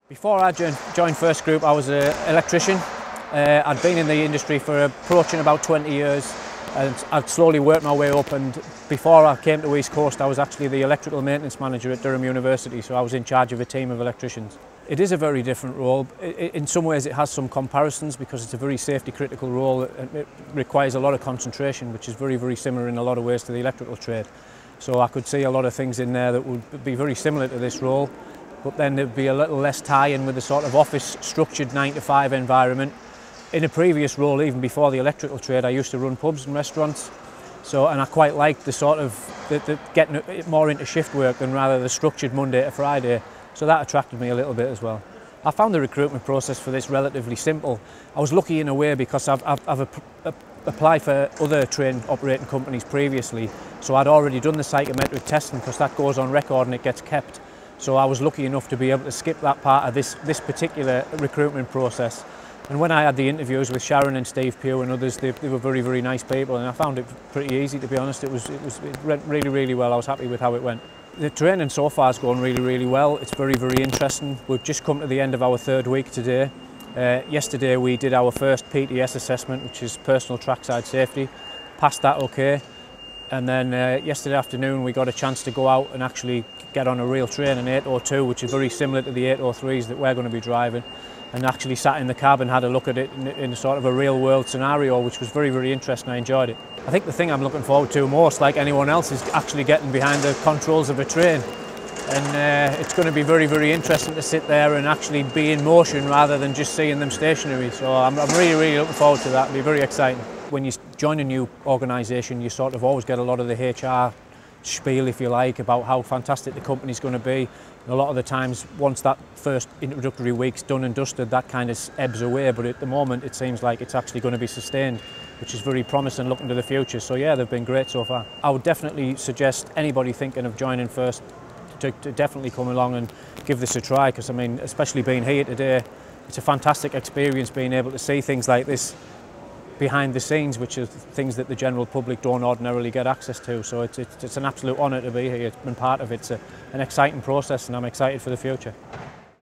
Before I joined First Group, I was an electrician. I'd been in the industry for approaching about 20 years and I'd slowly worked my way up, and before I came to East Coast I was actually the electrical maintenance manager at Durham University, so I was in charge of a team of electricians. It is a very different role. In some ways it has some comparisons because it's a very safety critical role and it requires a lot of concentration, which is very, very similar in a lot of ways to the electrical trade. So I could see a lot of things in there that would be very similar to this role. But then there'd be a little less tie-in with the sort of office structured 9-to-5 environment. In a previous role, even before the electrical trade, I used to run pubs and restaurants. And I quite liked the sort of getting more into shift work than rather the structured Monday to Friday. So that attracted me a little bit as well. I found the recruitment process for this relatively simple. I was lucky in a way because I've applied for other train operating companies previously. So I'd already done the psychometric testing because that goes on record and it gets kept. So I was lucky enough to be able to skip that part of this particular recruitment process. And when I had the interviews with Sharon and Steve Pugh and others, they were very, very nice people, and I found it pretty easy, to be honest. It went really, really well. I was happy with how it went. The training so far has gone really, really well. It's very, very interesting. We've just come to the end of our third week today. Yesterday we did our first PTS assessment, which is personal trackside safety. Passed that okay. And then yesterday afternoon we got a chance to go out and actually get on a real train, an 802, which is very similar to the 803s that we're going to be driving, and actually sat in the cab and had a look at it in sort of a real world scenario, which was very, very interesting. I enjoyed it. I think the thing I'm looking forward to most, like anyone else, is actually getting behind the controls of a train. And it's going to be very, very interesting to sit there and actually be in motion rather than just seeing them stationary. So I'm really, really looking forward to that. It'll be very exciting. When you join a new organisation, you sort of always get a lot of the HR spiel, if you like, about how fantastic the company's going to be. And a lot of the times, once that first introductory week's done and dusted, that kind of ebbs away. But at the moment, it seems like it's actually going to be sustained, which is very promising looking to the future. So yeah, they've been great so far. I would definitely suggest anybody thinking of joining First to definitely come along and give this a try, because I mean, especially being here today, it's a fantastic experience being able to see things like this behind the scenes, which are things that the general public don't ordinarily get access to. So it's an absolute honour to be here. It's been part of it. It's an exciting process, and I'm excited for the future.